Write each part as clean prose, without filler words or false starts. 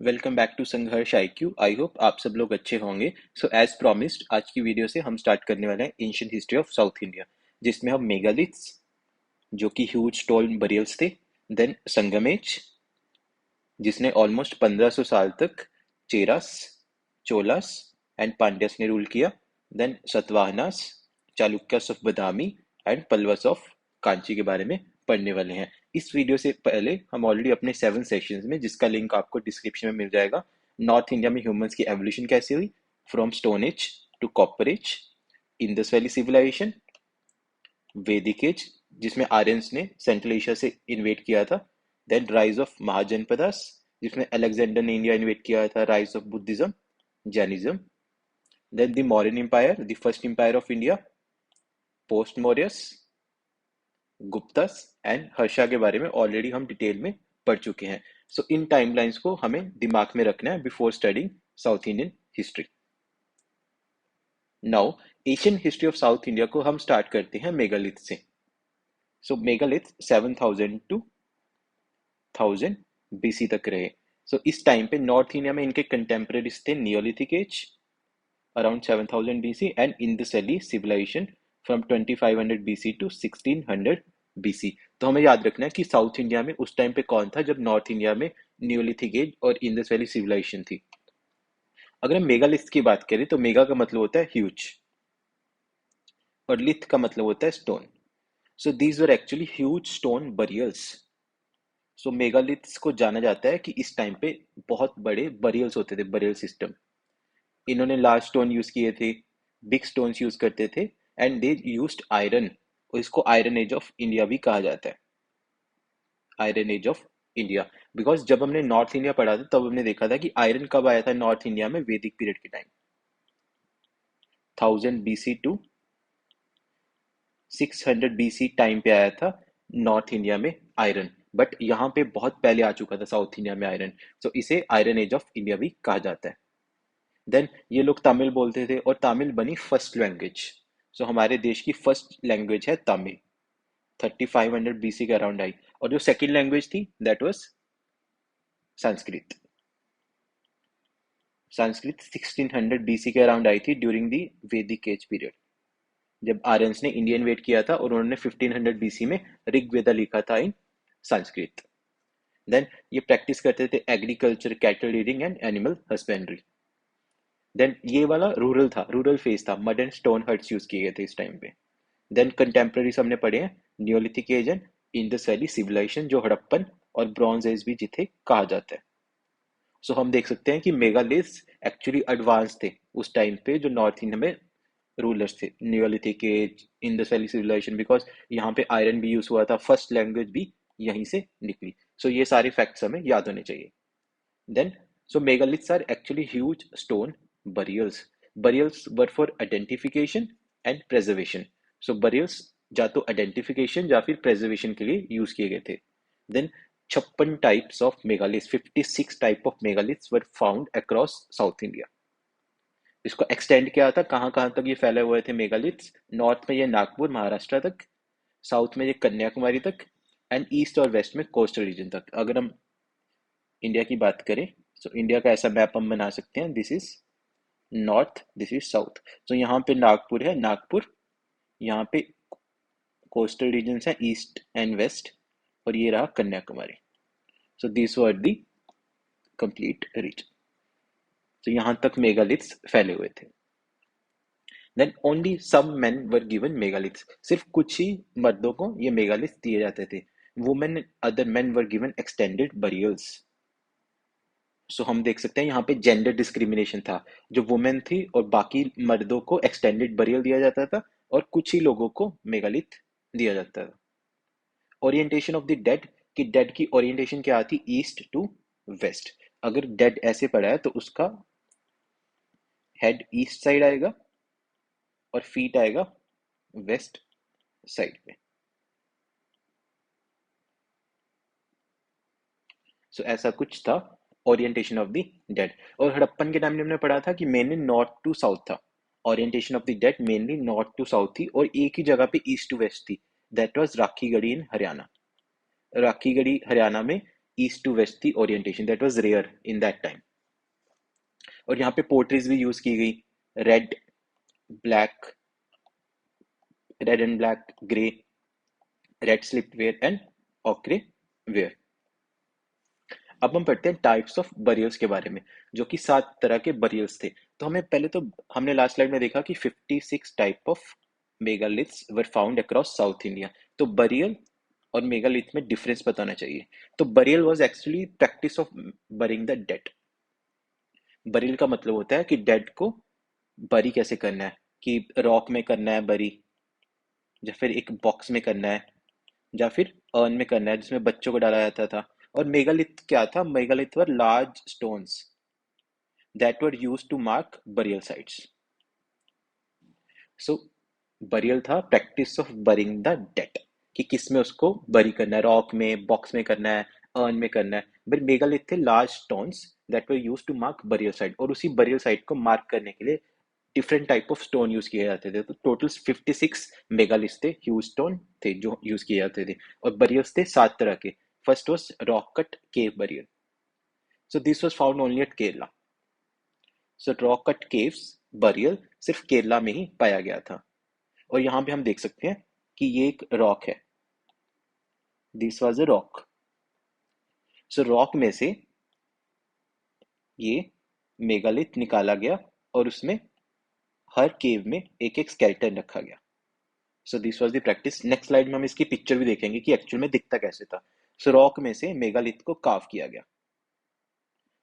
Welcome back to संघर्ष IQ. I hope आप सब लोग अच्छे होंगे। सो एज प्रॉमिस्ड आज की वीडियो से हम स्टार्ट करने वाले हैं ancient history of south India, जिसमें हम मेगालिथ्स जो कि ह्यूज स्टोन बरियल्स थे, देन संगमेज जिसने ऑलमोस्ट 1500 साल तक चेरास, चोलास एंड पांड्यास ने रूल किया, then Satavahanas, Chalukyas of Badami and Pallavas of Kanchi के बारे में पढ़ने वाले हैं। इस वीडियो से पहले हम ऑलरेडी अपने 7 सेशंस में, जिसका लिंक आपको डिस्क्रिप्शन में मिल जाएगा, नॉर्थ इंडिया में ह्यूमंस की एवोल्यूशन कैसे हुई from stone age to copper age, Indus valley civilisation, Vedic age जिसमें आर्यंस ने सेंट्रल एशिया से इन्वेट किया था, देन राइज ऑफ महाजनपदास जिसमें अलेक्जेंडर ने इंडिया इन्वेट किया था, rise of Buddhism, Jainism, then the Mauryan empire, the first empire of India, post Mauryas, Guptas and Harsha के बारे में ऑलरेडी हम डिटेल में पढ़ चुके हैं। सो इन टाइमलाइंस को हमें दिमाग में रखना है before studying south Indian history. Now Asian history of south India को हम स्टार्ट करते हैं मेगालिथ से। सो मेगालिथ 7000 टू 1000 बीसी तक रहे। सो इस टाइम पे नॉर्थ इंडिया में इनके कंटेम्पररीज थे neolithic age around 7000 BC and Indus Valley civilization from 2500 BC to 1600 BC। तो हमें याद रखना है कि साउथ इंडिया में उस टाइम पे कौन था जब नॉर्थ इंडिया में नियोलिथिक एज और इंडस वैली सिविलाइजेशन थी। अगर हम मेगालिथ की बात करें तो मेगा का मतलब होता है ह्यूज और लिथ का मतलब होता है stone. So these were actually huge stone burials. So megaliths को जाना जाता है कि इस टाइम पे बहुत बड़े बरियल्स होते थे, बरियल सिस्टम। इन्होंने लार्ज स्टोन यूज किए थे, बिग स्टोन्स यूज करते थे एंड दे यूज्ड आयरन। और इसको आयरन एज ऑफ इंडिया भी कहा जाता है, iron age of India. Because जब हमने नॉर्थ इंडिया पढ़ा था तब हमने देखा था कि आयरन कब आया था नॉर्थ इंडिया में, वैदिक पीरियड के time 1000 BC to 600 BC time पे आया था नॉर्थ इंडिया में आयरन। बट यहाँ पे बहुत पहले आ चुका था साउथ इंडिया में आयरन, सो इसे आयरन एज ऑफ इंडिया भी कहा जाता है। देन ये लोग तमिल बोलते थे और तमिल बनी फर्स्ट लैंग्वेज। सो हमारे देश की फर्स्ट लैंग्वेज है तमिल, 3500 BC के अराउंड आई। और जो सेकंड लैंग्वेज थी that was Sanskrit. Sanskrit 1600 BC के अराउंड आई थी ड्यूरिंग द वैदिक एज पीरियड, जब आर्यंस ने इंडिया इन्वेट किया था और उन्होंने 1500 BC में ऋग्वेदा लिखा था इन संस्कृत। देन ये प्रैक्टिस करते थे agriculture, cattle rearing and animal husbandry. Then ये वाला रूरल था, रूरल फेज था, mud and stone huts use किए गए थे इस टाइम पे। देन कंटेम्प्रेरीज हमने पढ़े हैं neolithic age and Indus valley civilisation, जो हड़प्पन और ब्रॉन्ज एज भी जिसे कहा जाता है। सो हम देख सकते हैं कि मेगालिथ्स एक्चुअली एडवांस थे उस टाइम पे जो नॉर्थ इंडिया में रूलर्स थे, neolithic age, Indus valley civilisation, because यहाँ पे आयरन भी यूज हुआ था, फर्स्ट लैंग्वेज भी यहीं से निकली। सो ये सारे फैक्ट्स हमें याद होने चाहिए। Then, so megaliths are actually huge stone burials. Burials were for identification and preservation. So burials या तो identification या फिर preservation के लिए यूज किए गए थे। Then 56 types of megaliths, 56 type of megaliths were found across South India. इसको एक्सटेंड किया था, कहाँ कहाँ तक ये फैले हुए थे मेगालिथ्स। नॉर्थ में ये नागपुर महाराष्ट्र तक, साउथ में ये कन्याकुमारी तक एंड ईस्ट और वेस्ट में कोस्टल रीजन तक। अगर हम इंडिया की बात करें तो इंडिया का ऐसा मैप हम बना सकते हैं, this is north, this is south. तो यहाँ पे नागपुर है, नागपुर, यहाँ पे कोस्टल रीजन्स है ईस्ट एंड वेस्ट, और ये रहा Kanyakumari. So this were the complete region. तो यहाँ तक मेगालिथ्स फैले हुए थे। Then only some men were given megaliths, सिर्फ कुछ ही मर्दों को ये मेगालिथ्स दिए जाते थे। Women other men were given extended burials. So हम देख सकते हैं यहाँ पे जेंडर डिस्क्रिमिनेशन था, जो वुमेन थी और बाकी मर्दों को एक्सटेंडेड बरियल दिया जाता था और कुछ ही लोगों को मेगालिथ दिया जाता था। ओरिएंटेशन ऑफ द डेड, कि डेड की ओरिएंटेशन क्या आती, ईस्ट टू वेस्ट। अगर डेड ऐसे पड़ा है तो उसका हेड ईस्ट साइड आएगा और फीट आएगा वेस्ट साइड पे। सो ऐसा कुछ था ओरिएंटेशन ऑफ द डेड। और हड़प्पन के टाइम में हमने पढ़ा था कि मेनली नॉर्थ टू साउथ था, orientation of the dead mainly north to south थी, और एक ही जगह पे ईस्ट टू वेस्ट थी, that was Rakhigarhi in Haryana. Rakhigarhi Haryana में ईस्ट टू वेस्ट थी orientation, that was rare in that time. और यहाँ पे पोर्ट्रीज भी यूज की गई, red black, red and black, grey, red slip ware and ochre ware. अब हम पढ़ते हैं टाइप्स ऑफ बरियल्स के बारे में, जो कि 7 तरह के बरियल्स थे। तो हमें पहले तो हमने लास्ट स्लाइड में देखा कि 56 type of megaliths were found across south India. तो बरियल और मेगालिथ में डिफरेंस बताना चाहिए। तो burial was actually practice of burying the dead. Burial का मतलब होता है कि डेड को बरी कैसे करना है, कि रॉक में करना है बरी, या फिर एक बॉक्स में करना है, या फिर अर्न में करना है जिसमें बच्चों को डाला जाता था। और मेगालिथ क्या था? Megalith were large stones that were used to mark burial sites. So burial था practice of burying the dead, कि किस में उसको बरी करना है, रॉक में, बॉक्स में करना है, अर्न में करना है। बट मेगालिथ थे large stones that were used to mark burial site, और उसी बरियल साइट को मार्क करने के लिए different type of stone use किए जाते थे। तो टोटल 56 मेगालिथ्स थे, ह्यूज स्टोन थे जो यूज किए जाते थे। और बरियल्स थे 7 तरह के। First was rock cut cave burial. So this was found only at Kerala. So rock cut caves burial सिर्फ केरला में ही पाया गया था। और यहाँ पे हम देख सकते हैं कि ये एक रॉक है, this was a rock. So rock में से ये मेगालिथ निकाला गया, और उसमें हर केव में एक एक स्केलेटन रखा गया। सो this was the practice. Next slide में हम इसकी पिक्चर भी देखेंगे कि एक्चुअल में दिखता कैसे था। सो रॉक में से मेगालिथ को कार्व किया गया,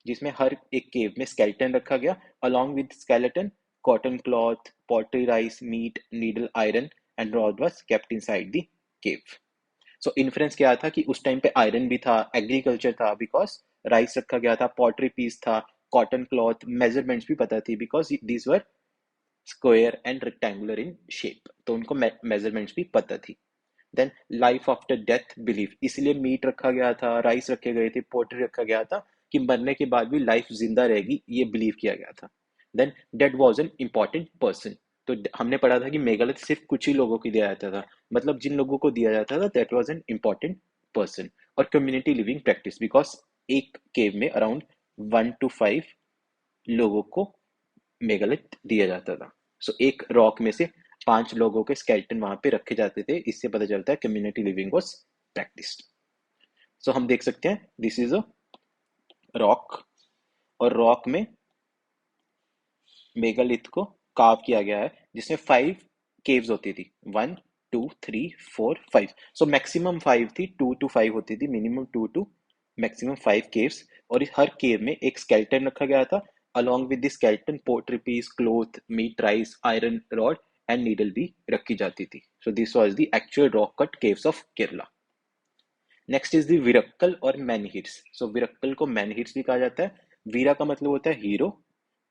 जिसमें हर एक केव में स्केलेटन रखा गया। Along with skeleton, cotton cloth, pottery, rice, meat, needle, iron and rod was kept inside the cave. So inference क्या था कि उस टाइम पे आयरन भी था, एग्रीकल्चर था, बिकॉज राइस रखा गया था, पॉटरी पीस था, कॉटन क्लॉथ, मेजरमेंट्स भी पता थी because these were square and rectangular in shape, तो उनको मेजरमेंट्स भी पता थी। Then life after death belief, इसलिए मीट रखा गया था, राइस रखे गए थे, पोल्ट्री रखा गया था, कि मरने के बाद भी लाइफ जिंदा रहेगी, ये बिलीव किया गया था। Then dead was an important person. तो हमने पढ़ा था कि मेगालिथ सिर्फ कुछ ही लोगों को दिया जाता था, मतलब जिन लोगों को दिया जाता था that was an important person. और कम्युनिटी लिविंग प्रैक्टिस, बिकॉज एक केव में अराउंड 1 to 5 लोगों को मेगालिथ दिया जाता था। सो एक रॉक में से 5 लोगों के स्केलेटन वहां पे रखे जाते थे। इससे पता चलता है कम्युनिटी लिविंग वाज प्रैक्टिस्ड। सो हम देख सकते हैं दिस इज अ रॉक, और रॉक में मेगालिथ को कार्व किया गया है, जिसमें 5 केव्स होती थी, 1 2 3 4 5। सो मैक्सिमम 5 थी, 2 to 5 होती थी, मिनिमम 2 to मैक्सिमम 5 केव्स। और इस हर केव में एक स्केलेटन रखा गया था, along with the skeleton pottery piece, cloth, meat, rice, iron rod and needle भी रखी जाती थी। So this was the actual rock cut caves of Kerala. Next is the virakkal और मैनहिट्स। सो विरक्कल को मैनहिट्स भी कहा जाता है। वीरा का मतलब होता है हीरो,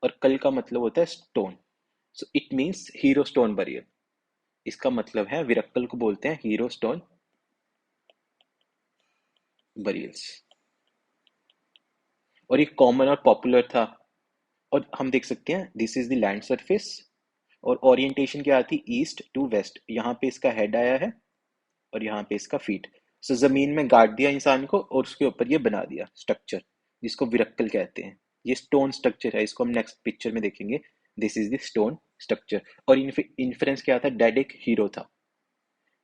और कल का मतलब होता है stone. So it means hero stone burial. इसका मतलब है विरक्कल को बोलते हैं हीरो स्टोन बरियल्स। और ये कॉमन और पॉपुलर था। और हम देख सकते हैं this is the land surface, और ओरिएंटेशन क्या आती, ईस्ट टू वेस्ट। यहाँ पे इसका हेड आया है, और यहाँ पे इसका फीट। सो जमीन में गाड़ दिया इंसान को, और उसके ऊपर ये बना दिया स्ट्रक्चर, जिसको विरक्कल कहते हैं। ये स्टोन स्ट्रक्चर है, इसको हम नेक्स्ट पिक्चर में देखेंगे। This is the stone structure. और इन्फ्रेंस क्या था, डैड एक हीरो था,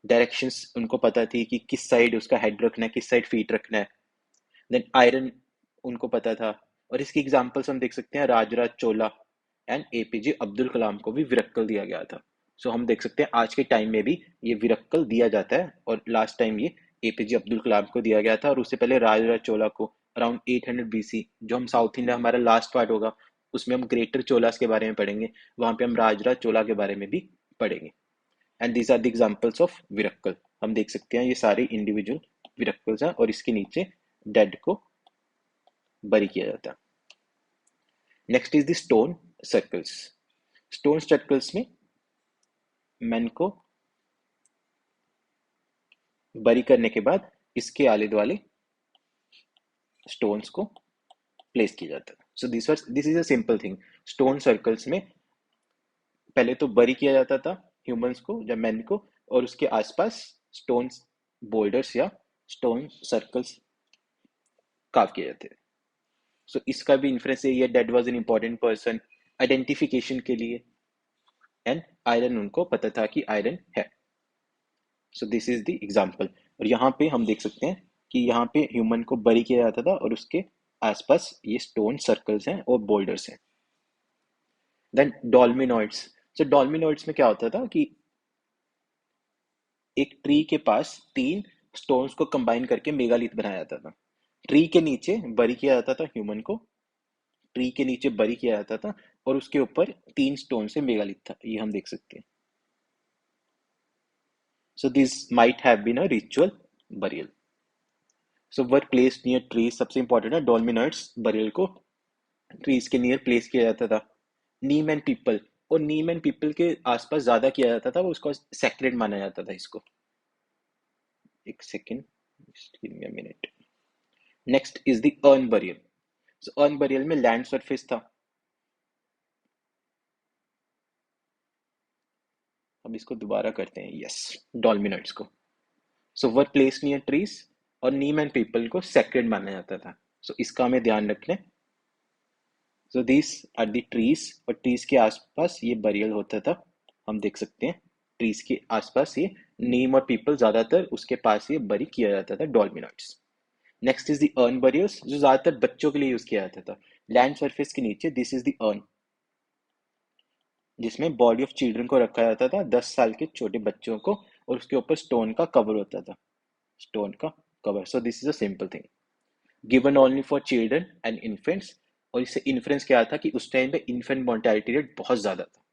डायरेक्शंस उनको पता थी कि किस साइड उसका हेड रखना है, किस साइड फीट रखना है। देन आयरन उनको पता था। और इसकी एग्जांपल्स हम देख सकते हैं, राजराज चोला एंड एपीजे अब्दुल कलाम को भी विरक्कल दिया गया था। सो हम देख सकते हैं आज के टाइम में भी ये विरक्कल दिया जाता है, और लास्ट टाइम ये एपीजे अब्दुल कलाम को दिया गया था, और उससे पहले राजराज चोला को अराउंड 800 बीसी। जो हम साउथ इंडिया हमारा लास्ट पार्ट होगा, उसमें हम ग्रेटर चोलास के बारे में पढ़ेंगे, वहां पे हम राजराज चोला के बारे में भी पढ़ेंगे। And these are the examples of virakkal. हम देख सकते हैं ये सारे इंडिविजुअल विरक्कल्स हैं, और इसके नीचे डेड को बरी किया जाता है। Next is the stone circles. Stone circles में मैन को बरी करने के बाद इसके आले दुआले स्टोन्स को प्लेस किया जाता है। So this is a simple thing. Stone circles में पहले तो बरी किया जाता था ह्यूमंस को या मैन को, और उसके आसपास स्टोन बोल्डर्स या स्टोन सर्कल्स कार्व किए जाते थे। सो इसका भी इन्फ्रेंस यही है, dead was an important person identification के लिए, एंड आयरन उनको पता था कि आयरन है। So this is the example. और यहाँ पे हम देख सकते हैं कि यहाँ पे ह्यूमन को बरी किया जाता था और उसके आसपास ये स्टोन सर्कल्स हैं और बोल्डर्स हैं। देन डॉल्मिनॉइड्स। सो डॉल्मिनॉइड्स में क्या होता था कि एक ट्री के पास 3 स्टोन्स को कंबाइन करके मेगालिथ बनाया जाता था। ट्री के नीचे बरी किया जाता था ह्यूमन को, ट्री के नीचे बरी किया जाता था और उसके ऊपर 3 स्टोन से मेगालिथ था, ये हम देख सकते हैं। So this might have been a ritual burial. So were placed near trees, सबसे इंपॉर्टेंट है डॉल्मिनॉइड्स बरियल को ट्रीज के नियर प्लेस किया जाता था। नीम एंड पीपल, और नीम एंड पीपल के आसपास ज्यादा किया जाता था, वो उसको सेक्रेड माना जाता था इसको। एक second, give me a minute. Next is the urn burial. So urn burial में लैंड सरफेस था। अब इसको दोबारा करते हैं, यस, डॉल्मिनट्स को। So were place near trees, और नीम एंड पीपल को सेक्रेड माना जाता था। सो इसका हमें ध्यान रखना है। So this are the trees, और ट्रीज के आसपास ये बरियल होता था, हम देख सकते हैं। ट्रीज के आसपास ये नीम और पीपल, ज्यादातर उसके पास ये बरी किया जाता था डॉल्मिनट्स। नेक्स्ट इज द अर्न बरियर्स, जो ज्यादातर बच्चों के लिए यूज किया जाता था। लैंड सरफेस के नीचे दिस इज द अर्न, जिसमें बॉडी ऑफ चिल्ड्रन को रखा जाता था, 10 साल के छोटे बच्चों को, और उसके ऊपर स्टोन का कवर होता था, स्टोन का cover. So this is a simple thing given only for children and infants. और इससे इन्फ्लुएंस क्या था कि उस टाइम पे इन्फेंट मोर्टेलिटी रेट बहुत ज्यादा था,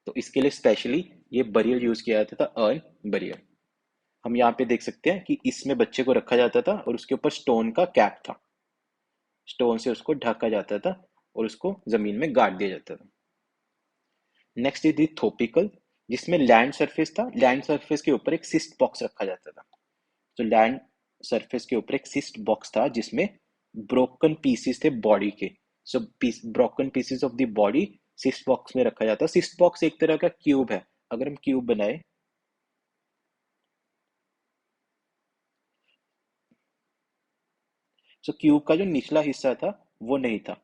तो इसके लिए स्पेशली ये बरियल यूज किया जाता था, अर्न बरियल। हम यहाँ पे देख सकते हैं कि इसमें बच्चे को रखा जाता था और उसके ऊपर स्टोन का कैप था, स्टोन से उसको ढका जाता था और उसको जमीन में गाड़ दिया जाता था। नेक्स्ट इज दी थोपिकल, जिसमें लैंड सरफेस था, लैंड सरफेस के ऊपर एक सिस्ट बॉक्स रखा जाता था। तो लैंड सरफेस के ऊपर एक सिस्ट बॉक्स था जिसमें ब्रोकन पीसेस थे बॉडी के। So broken pieces of the body cist box में रखा जाता है। सिस्ट बॉक्स एक तरह का क्यूब है, अगर हम क्यूब बनाए, सो क्यूब का जो निचला हिस्सा था वो नहीं था,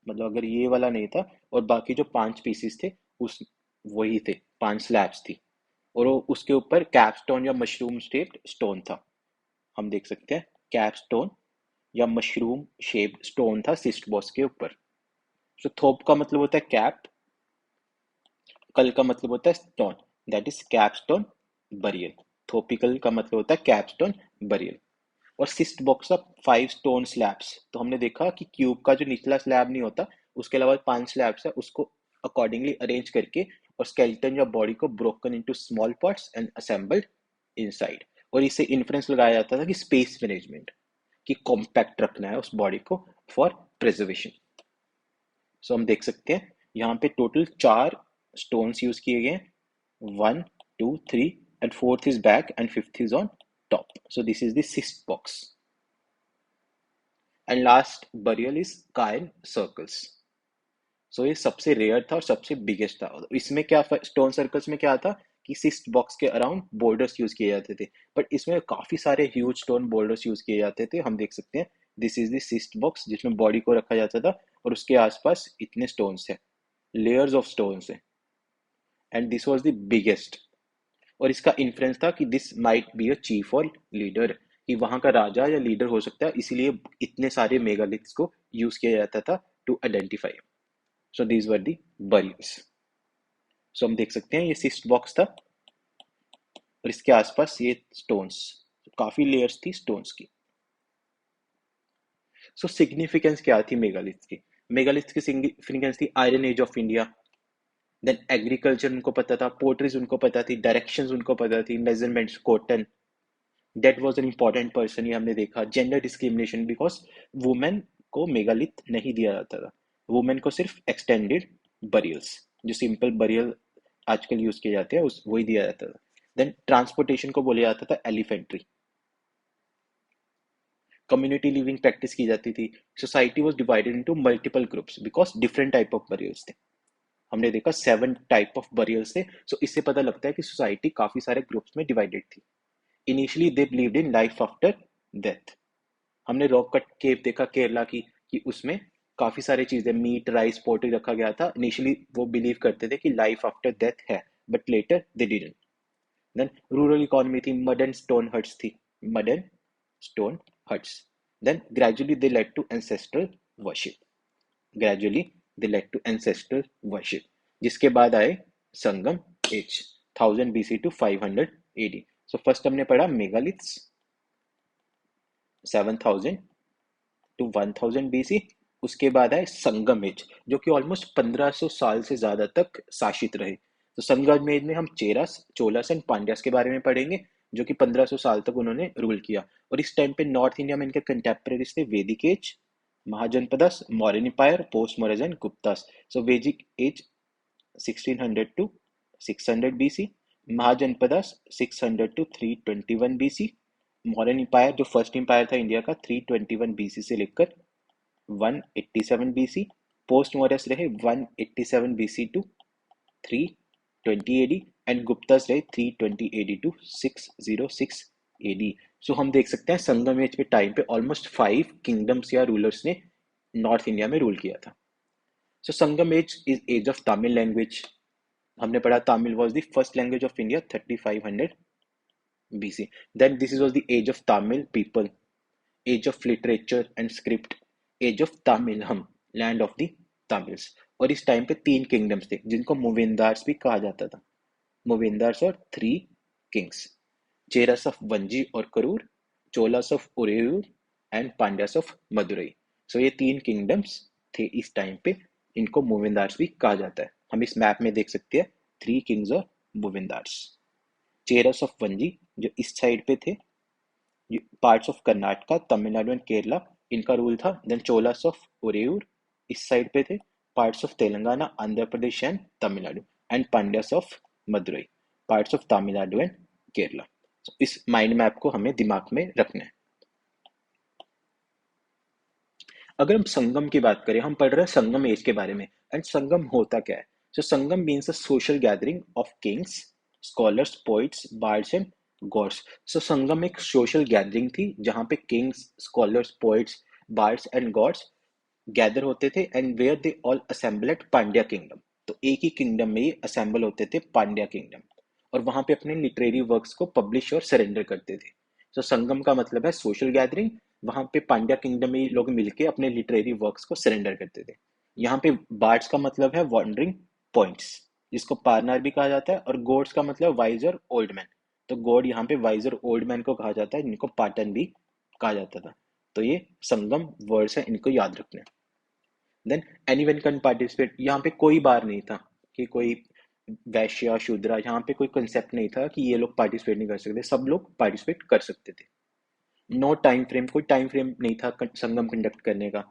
मतलब अगर ये वाला नहीं था, और बाकी जो 5 पीसेस थे उस वही थे, 5 स्लैब्स थी, और वो उसके ऊपर कैपस्टोन या मशरूम शेप्ड स्टोन था, हम देख सकते हैं कैपस्टोन या मशरूम शेप स्टोन था सिस्ट बॉक्स के ऊपर। सो थोप का मतलब होता है कैप, कल का मतलब होता है stone, that is capstone burial. Topikkal का मतलब होता है कैपस्टोन बरियल। और cist box of 5 stone slabs, तो हमने देखा कि क्यूब का जो निचला स्लैब नहीं होता, उसके अलावा 5 स्लैब्स है, उसको अकॉर्डिंगली अरेंज करके और स्केलेटन या बॉडी को broken into small parts and assembled inside. और इससे इन्फ्लुएंस लगाया जाता था कि स्पेस मैनेजमेंट, कि कॉम्पैक्ट रखना है उस बॉडी को फॉर प्रिजर्वेशन। सो हम देख सकते हैं यहाँ पे टोटल 4 स्टोन्स यूज किए गए हैं, 1 2 3, and fourth is back and fifth is on top. So this is the cyst box. And last burial is cairn circles. So ये सबसे रेयर था और सबसे बिगेस्ट था। इसमें क्या स्टोन सर्कल्स में क्या था कि सिस्ट बॉक्स के अराउंड बोल्डर्स यूज किए जाते थे, बट इसमें काफी सारे ह्यूज स्टोन बोल्डर्स यूज किए जाते थे। हम देख सकते हैं this is the cyst box, जिसमें बॉडी को रखा जाता था और उसके आसपास इतने स्टोन्स है, लेयर्स ऑफ स्टोन्स है, and this was the biggest. और इसका इन्फ्लुएंस था कि this might be a chief और लीडर, कि वहां का राजा या लीडर हो सकता है, इसीलिए इतने सारे मेगालिथ्स को यूज किया जाता था to identify. So these were the burials. सो हम देख सकते हैं ये सिस्ट बॉक्स था और इसके आसपास ये स्टोन्स, काफी लेयर्स थी स्टोन्स की। सो सिग्निफिकेंस क्या थी मेगालिथ्स की? मेगालिथ्स की सिग्निफिकेंस थी iron age of India, then agriculture उनको पता था, पोर्ट्रीज उनको पता थी, डायरेक्शंस उनको पता थी, measurements, cotton, date was an important person, ये हमने देखा। जेंडर डिस्क्रिमिनेशन, बिकॉज वुमेन को मेगालिथ नहीं दिया जाता था, वुमेन को सिर्फ एक्सटेंडेड बरियल्स, जो सिंपल बरियल आजकल यूज किए जाते हैं उस वही दिया जाता था। देन ट्रांसपोर्टेशन को बोला जाता था एलिफेंट्री। कम्युनिटी लिविंग प्रैक्टिस की जाती थी। Society was divided into multiple groups because different type of burials थे। हमने देखा 7 टाइप ऑफ बरियल्स थे। सो इससे पता लगता है कि सोसाइटी काफी सारे ग्रुप्स में डिवाइडेड थी। Initially they believed in life after death. हमने रॉक कट केव देखा केरला की, कि उसमें काफी सारी चीजें, मीट, राइस, पोल्ट्री रखा गया था। इनिशियली वो बिलीव करते थे कि लाइफ आफ्टर डेथ है, but later they didn't. Then rural economy थी, मड एंड स्टोन हट्स थी, mud and stone huts. Then gradually they led to ancestral worship, gradually they led to ancestral worship, जिसके बाद आए Sangam age, 1000 BC to 500 AD। So first हमने पढ़ा megaliths 7000 to 1000 BC। उसके बाद आए संगम एज, जो कि ऑलमोस्ट 1500 साल से ज्यादा तक शासित रहे। तो संगम एज में हम चेरास, चोलास एंड पांड्यास के बारे में पढ़ेंगे, जो कि 1500 साल तक उन्होंने रूल किया। और इस टाइम पे नॉर्थ इंडिया में इनके कंटेम्परेरीज थे Vedic age, Mahajanapadas, Mauryan empire, post Mauryas and Guptas. So Vedic age 1600 to 600 BC, Mahajanapadas 600 to 321 BC, Mauryan empire जो फर्स्ट एम्पायर था इंडिया का 321 BC से लेकर 187 BC, पोस्ट मौर्यस रहे 187 BC to 320 AD and Guptas रहे 320 AD टू 606 AD। सो हम देख सकते हैं संगम एज पे टाइम पे ऑलमोस्ट 5 किंगडम्स या रूलर्स ने नॉर्थ इंडिया में रूल किया था। So Sangam age is age of Tamil language. हमने पढ़ा Tamil was the first language of India 3500 BC। Then this was the age of Tamil people, age of literature and script, age of Tamilham, land of the Tamils। और इस time पे 3 kingdoms थे जिनको मूविंदार्स भी कहा जाता था, मूविंदार्स और 3 किंग्स, चेरस ऑफ वंजी और Karur, Cholas of Uraiyur and Pandyas of Madurai. So ये 3 किंगडम्स थे इस टाइम पे, इनको मूविंदार्स भी कहा जाता है। हम इस मैप में देख सकते हैं 3 किंग्स और मूविंदार्स। चेरस ऑफ वंजी जो इस साइड पे थे, parts of Karnataka, Tamil Nadu and Kerala, इनका रूल था। देन चोलास ऑफ उरेयूर इस साइड पे थे, parts of Telangana, Andhra Pradesh and Tamil Nadu, and Pandyas of Madurai, parts of Tamil Nadu and Kerala. इस माइंड मैप को हमें दिमाग में रखना है। अगर हम संगम की बात करें, हम पढ़ रहे हैं संगम एज के बारे में। एंड संगम होता क्या है? So Sangam means a social gathering of kings, scholars, poets, bards and gods. So Sangam एक सोशल गैदरिंग थी जहाँ पे kings, scholars, poets, bards and gods gather होते थे, and where they all assemble at Pandya kingdom. तो एक ही किंगडम में ये असेंबल होते थे, पांड्या किंगडम, और वहां पे अपने लिटरेरी वर्क्स को पब्लिश और सरेंडर करते थे। तो संगम का मतलब है सोशल गैदरिंग, वहां पे पांड्या किंगडम में लोग मिलके अपने लिटरेरी वर्क्स को सरेंडर करते थे। यहाँ पे बार्ड्स का मतलब है वॉन्डरिंग पॉइंट्स, जिसको पारनार भी कहा जाता है, और गोड्स का मतलब वाइज और ओल्ड मैन। तो गॉड यहाँ पे वाइज और ओल्ड मैन को कहा जाता है, जिनको पाटन भी कहा जाता था। तो ये संगम वर्ड्स है, इनको याद रखना है। देन एनीवन कैन पार्टिसिपेट, यहाँ पे कोई बार नहीं था कि कोई वैश्य शूद्रा, यहाँ पे कोई कंसेप्ट नहीं था कि ये लोग पार्टिसिपेट नहीं कर सकते, सब लोग पार्टिसिपेट कर सकते थे। नो टाइम फ्रेम, कोई टाइम फ्रेम नहीं था संगम कंडक्ट करने का।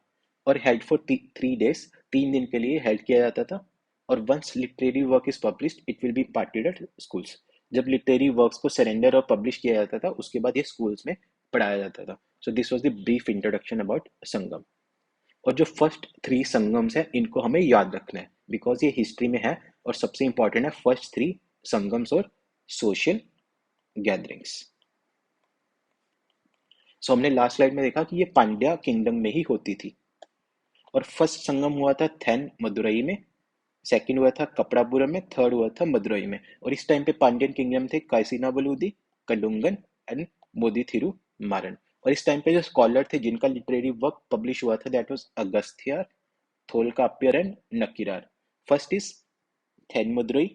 और हेल्ड फॉर 3 days, 3 दिन के लिए हेल्ड किया जाता था। और once literary work is published it will be parted at schools. जब लिटरेरी वर्क्स को सरेंडर और पब्लिश किया जाता था, उसके बाद ये स्कूल्स में पढ़ाया जाता था। So this was the brief introduction about Sangam. और जो फर्स्ट 3 संगम्स है, इनको हमें याद रखना है, बिकॉज ये हिस्ट्री में है और सबसे इंपॉर्टेंट है फर्स्ट 3 संगम्स और सोशल गैदरिंग्स। सो हमने लास्ट स्लाइड में देखा कि ये पांड्या किंगडम में ही होती थी। और फर्स्ट संगम हुआ था थेन मदुरई में, सेकंड हुआ था कपड़ापुरम में, थर्ड हुआ था मदुरई में। और इस टाइम पे पांड्यन किंगडम थे कैसिनाबलूदी, कंडुंगन एंड मोदी मारन। और इस टाइम पे जो स्कॉलर थे जिनका लिटरेरी वर्क पब्लिश हुआ था, that was Agastyar, Tholkappiyar and Nakkirar. First is Then Madurai,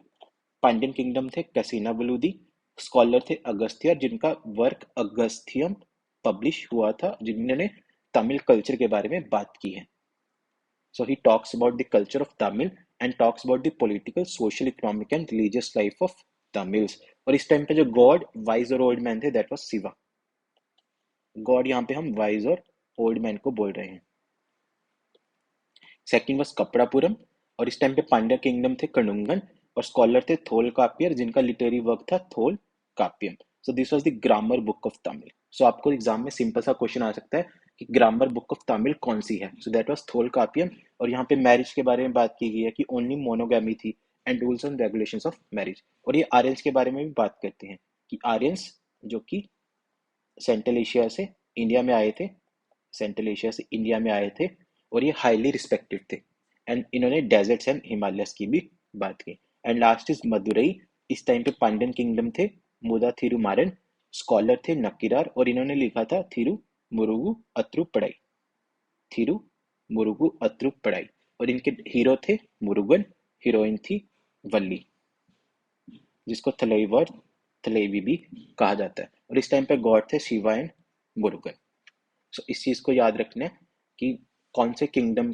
Pandyan kingdom थे कैसिनाबलूदी, स्कॉलर थे अगस्त्यार जिनका वर्क अगस्थियम पब्लिश हुआ था, जिन्होंने तमिल कल्चर के बारे में बात की है। So he talks about the culture of Tamil and talks about the political, social, economic and religious life of Tamils। और इस टाइम पे जो गॉड, वाइज और ओल्ड मैन थे, दैट वाज शिवा। गॉड यहाँ पे हम वाइज और ओल्ड मैन को बोल रहे हैं। सेकंड वाज कपड़ापुरम, और इस टाइम पे पांड्या किंगडम थे कणुंगन, और स्कॉलर थे थोल कापियर जिनका लिटरेरी वर्क था Tholkappiyam. So this was the grammar book of Tamil. So आपको एग्जाम में सिंपल सा क्वेश्चन आ सकता है कि ग्रामर बुक ऑफ तमिल कौन सी है। सो दैट वाज थोल कापियम। और यहाँ पे मैरिज के बारे में बात की गई है कि ओनली मोनोगैमी थी, and rules and regulations of marriage. और ये आर्यंस के बारे में भी बात करते हैं कि आर्यंस जो कि सेंट्रल एशिया से इंडिया में आए थे, सेंट्रल एशिया से इंडिया में आए थे और ये हाईली रिस्पेक्टेड थे। एंड इन्होंने डेजर्ट्स एंड हिमालयस की भी बात की। And last is Madurai. इस टाइम पे पांड्यन किंगडम थे। मुदा थिरुमारन स्कॉलर थे नक्कीरार, और इन्होंने लिखा था थिरु मुरुगु अत्रुपड़ाई। थिरु मुरुगु अत्रुपड़ाई। और इनके हीरो थे मुरुगन, हीरोइन थी वल्ली, जिसको थलैवर थलेवी भी कहा जाता है। और इस टाइम पे गॉड थे शिवा एंड मुरुगन। सो इस चीज को याद रखना है कि कौन से किंगडम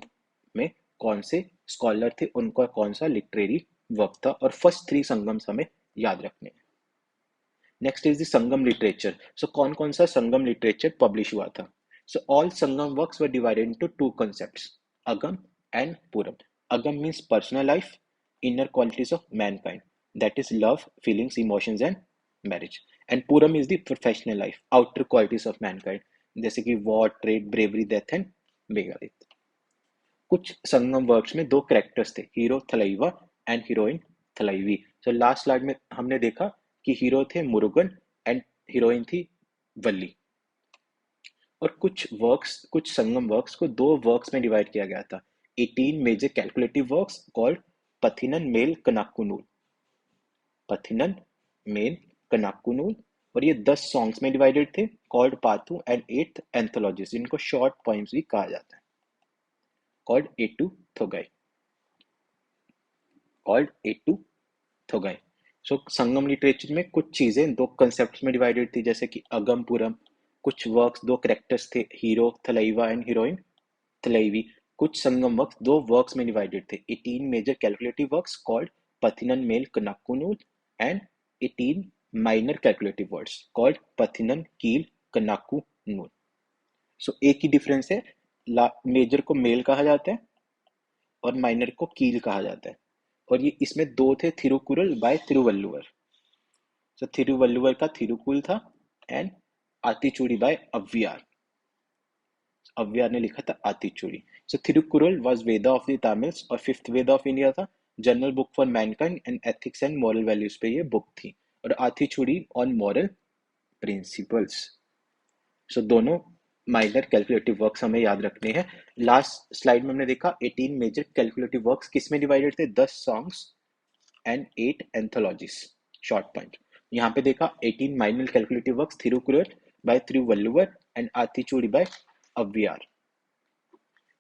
में कौन से स्कॉलर थे, उनका कौन सा लिटरेरी वर्क था, और फर्स्ट 3 संगम्स हमें याद रखने हैं। Next is the Sangam literature. So कौन कौन सा संगम लिटरेचर पब्लिश हुआ था? So all Sangam works were divided into 2 concepts, Agam and Puram. Agam means personal life, inner qualities of mankind, that is love, feelings, emotions and marriage. And puram is the professional life, outer qualities of mankind, जैसे कि war, trade, bravery, death and megalith. कुछ Sangam works में 2 characters थे, hero Thalaiva and heroine Thalaivi. So last slide में हमने देखा कि hero थे मुरुगन एंड हीरोइन थी वल्ली। और कुछ संगम वर्क्स को 2 वर्क्स में डिवाइड किया गया था, 18 major calculative works called Pathinen Mel Kanakkunool, Pathinen Mel Kanakkunool. और ये 10 सॉन्ग्स में डिवाइडेड थे कॉल्ड पाथु, एंड 8 एंथोलॉजीज, जिनको शॉर्ट पोइम्स भी कहा जाता है, called Ettu Thogai, called Ettu Thogai. So Sangam literature में कुछ चीजें 2 कंसेप्ट में डिवाइडेड थी, जैसे कि अगम पुरम। कुछ वर्क्स 2 कैरेक्टर्स थे, hero Thalaiva and heroine Thalaivi. कुछ संगम वर्क्स 2 वर्क्स में डिवाइडेड थे, 18 major calculative works called Pathinen Mel Kanakkunool and 18 minor calculative words called Pathinen Kil Kanakkunool. So एक ही डिफरेंस है, मेजर को मेल कहा जाता है और माइनर को कील कहा जाता है। और ये इसमें 2 थे, थिरुकुरल बाय तिरुवल्लुवर। सो थिरुवल्लुवर का थिरुकुल था, एंड आतिचूड़ी बाय अव्वियार। अव्वियार ने लिखा था Aathichoodi. So Thirukkural was Veda of the Tamils और 5th वेदा ऑफ इंडिया था, general book for mankind and ethics and moral values पे ये बुक थी। और Aathichoodi on moral principles. So दोनों माइनर कैलकुलेटिव वर्क्स हमें याद रखने हैं। लास्ट स्लाइड में हमने देखा 18 मेजर कैलकुलेटिव वर्क्स किस में डिवाइडेड थे, 10 songs and 8 anthologies, short point. यहाँ पे देखा 18 minor calculative works, Thirukkural by Thiruvalluvar and Aathichoodi by Avvaiyar.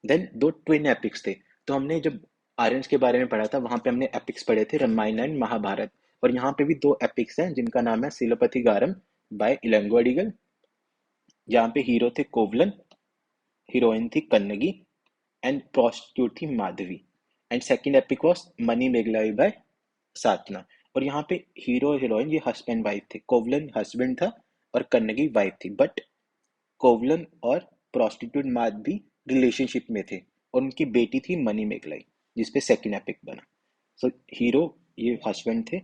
Then 2 twin epics थे। तो हमने जब आर्यंस के बारे में पढ़ा था, वहां पे हमने एपिक्स पढ़े थे, रामायण एंड महाभारत। और यहाँ पे भी 2 एपिक्स हैं जिनका नाम है सिलोपति गारम बाय इलंगो अडिगल, जहाँ पे हीरो थे कोवलन, हीरोइन थी कन्नगी एंड प्रोस्टिट्यूट थी Madhavi. And second epic was Mani Megalai by Sadhana. और यहाँ पे हीरो और हीरोइन ये हस्बैंड वाइफ थे, कोवलन हस्बैंड था और कन्नगी वाइफ थी। बट कोवलन और प्रोस्टिट्यूट माधवी रिलेशनशिप में थे, और उनकी बेटी थी मनी मेघलाई, जिसपे सेकंड एपिक बना। सो हीरो ये हस्बैंड थे,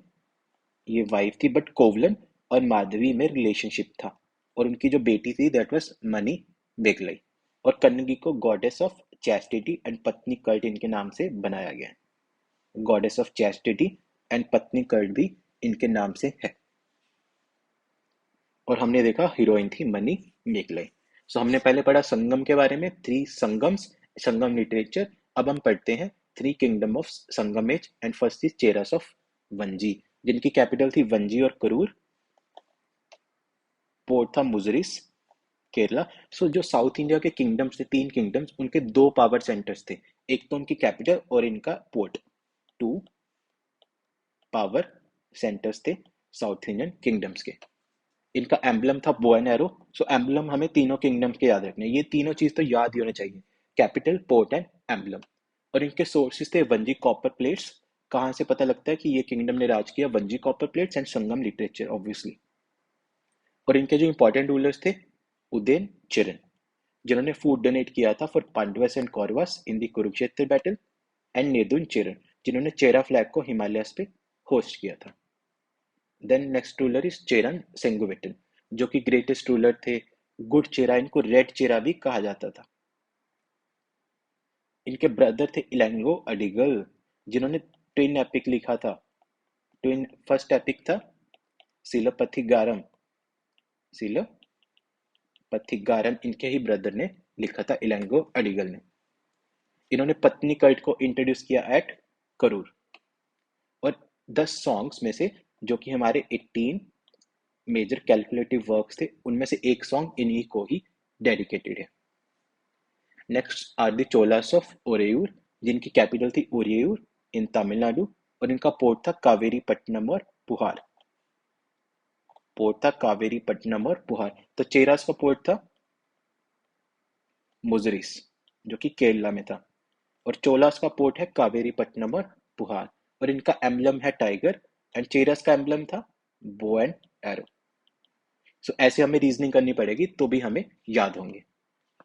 ये वाइफ थी, बट कोवलन और माधवी में रिलेशनशिप था, और उनकी जो बेटी थी दैट वाज मनी बेगलई। और कन्नगी को गॉडेस ऑफ चैस्टिटी एंड पत्नी कल्ट इनके नाम से बनाया गया है, गॉडेस ऑफ चैस्टिटी एंड पत्नी कल्ट भी इनके नाम से है। और हमने देखा हीरोइन थी मनी मेगलई। सो हमने पहले पढ़ा संगम के बारे में, 3 संगम्स, संगम लिटरेचर। अब हम पढ़ते हैं 3 kingdom of Sangam age. And first is Cheras of Vanji, जिनकी कैपिटल थी वंजी और करूर। पोर्ट था मुजरिस, केरला। सो जो साउथ इंडिया के किंगडम्स थे, 3 किंगडम्स, उनके 2 पावर सेंटर्स थे, एक तो उनकी कैपिटल और इनका पोर्ट। 2 पावर सेंटर्स थे साउथ इंडियन किंगडम्स के। इनका एम्बलम था bow and arrow. So emblem हमें तीनों किंगडम्स के याद रखने हैं, ये तीनों चीज तो याद ही होने चाहिए, कैपिटल, पोर्ट एंड एम्बलम। और इनके सोर्सेज थे वंजी कॉपर प्लेट्स। कहाँ से पता लगता है कि ये किंगडम ने राज किया? Vanji copper plates and Sangam literature obviously. और इनके जो इंपॉर्टेंट रूलर्स थे, उदयन चिरन, जिन्होंने फूड डोनेट किया था for Pandavas and Kauravas in the Kurukshetra battle. And Nedun Cheran, जिन्होंने चेरा फ्लैग को हिमालयस पे होस्ट किया था। Then next ruler is Cheran Senguttuvan, जो कि ग्रेटेस्ट रूलर थे। गुड चेरा, इनको रेड चेरा भी कहा जाता था। इनके ब्रदर थे इलैंगो अडिगल, जिन्होंने ट्विन एपिक लिखा था। ट्विन फर्स्ट एपिक था सिलपथिगारम, सिलपथिगारम इनके ही ब्रदर ने लिखा था इलांगो अडिगल ने। इन्होंने पत्नी कल्ट को इंट्रोड्यूस किया एट करूर। और 10 सॉन्ग्स में से जो कि हमारे 18 मेजर कैलकुलेटिव वर्क्स थे, उनमें से एक सॉन्ग इन्हीं को ही डेडिकेटेड है। Next are the Cholas of Uraiyur, जिनकी कैपिटल थी ओरेयूर इन तमिलनाडु, और इनका पोर्ट था कावेरी पट्टनम और पुहार। पोर्ट था कावेरी पट्टनम और पुहार। तो चेरास का पोर्ट था मुजरिस, जो कि केरला में था। और चोलास का पोर्ट है कावेरी पट्टनम और पुहार। और इनका एम्बलम है टाइगर, एंड चेरस का एम्बलम था बो एंड एरो। सो ऐसे हमें रीजनिंग करनी पड़ेगी तो भी हमें याद होंगे।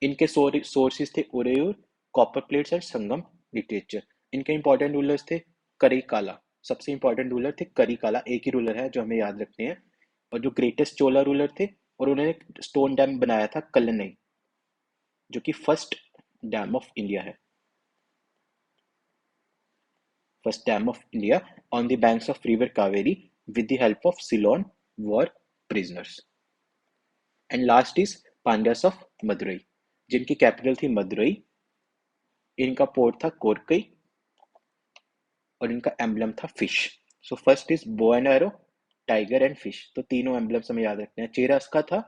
इनके सोर्सेज थे उरेयूर, कॉपर प्लेट्स और संगम लिटरेचर। इनके इंपॉर्टेंट रूलर्स थे करिकाला, सबसे इंपॉर्टेंट रूलर थे करिकाला, एक ही रूलर है जो हमें याद रखने हैं। और जो ग्रेटेस्ट चोला रूलर थे, और उन्होंने स्टोन डैम बनाया था कल्लनई, जो कि फर्स्ट डैम ऑफ इंडिया है, first dam of India on the banks of river Kaveri with the help of Ceylon war prisoners. And last is Pandyas of Madurai, जिनकी कैपिटल थी मदुरई। इनका पोर्ट था कोरकई, और इनका एम्बलम था fish. So first is bow and arrow, tiger and fish, तो तीनों emblems हमें याद रखने हैं। चेरस का था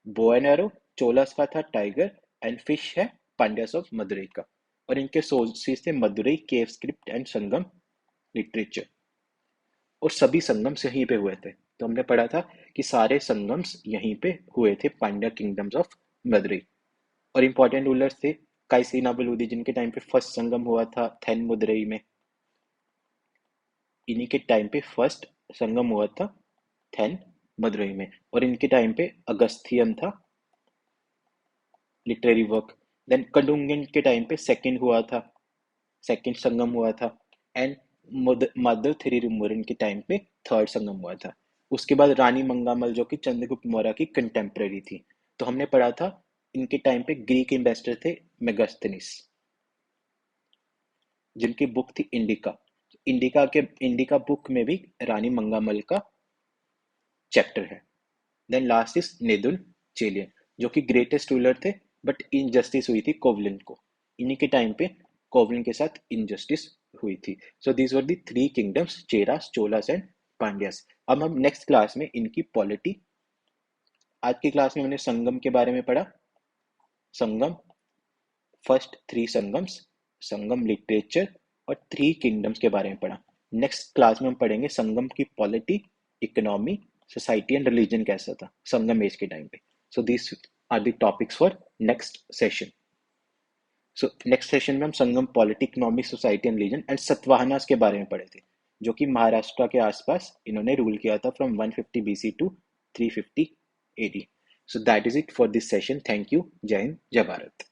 बो एंड एरो, चोलास का था टाइगर, एंड फिश है पांड्यास ऑफ मदुरई का। और इनके सोर्सेज थे मदुरई केव स्क्रिप्ट एंड संगम लिटरेचर। और सभी संगम्स यहीं पे हुए थे। तो हमने पढ़ा था कि सारे संगम्स यहीं पे हुए थे, पांड्या किंगडम्स ऑफ मदुरई। और इंपॉर्टेंट रूलर्स थे काईसीना बलूदी, जिनके टाइम पे फर्स्ट संगम हुआ था थेन मदुरई में। इन्हीं के टाइम पे फर्स्ट संगम हुआ था थेन मदुरई में। और इनके टाइम पे अगस्थियन था लिटरेरी वर्क। देन कडुंगन के टाइम पे सेकंड हुआ था, सेकंड संगम हुआ था। एंड मदर थिरुमुरन के टाइम पे थर्ड संगम हुआ था। उसके बाद रानी मंगामल, जो कि चंद्रगुप्त मौर्य की कंटेम्प्रेरी थी। तो हमने पढ़ा था इनके टाइम पे ग्रीक इन्वेस्टर थे मेगास्थनीस, जिनकी बुक थी इंडिका। इंडिका बुक में भी रानी मंगामल का चैप्टर है। देन लास्ट इज नेदुल चेलियन, जो कि ग्रेटेस्ट रूलर थे, बट इनजस्टिस हुई थी कोवलन को। इन्हीं के टाइम पे कोवलन के साथ इनजस्टिस हुई थी। सो these were the three kingdoms, Cheras, Cholas and Pandyas. अब हम नेक्स्ट क्लास में इनकी पॉलिटी, आज की क्लास में हमने संगम के बारे में पढ़ा, संगम, फर्स्ट थ्री संगम्स, संगम लिटरेचर, और थ्री किंगडम्स के बारे में पढ़ा। नेक्स्ट क्लास में हम पढ़ेंगे संगम की polity, economy, society and religion कैसा था संगम एज के टाइम पे। So this are the topics for next session. So next session में हम Sangam polity, economy, society and religion and Satavahanas के बारे में पढ़े थे, जो कि महाराष्ट्र के आसपास इन्होंने रूल किया था from 150 BC to 350 AD। So that is it for this session. Thank you. जय हिंद, जय भारत।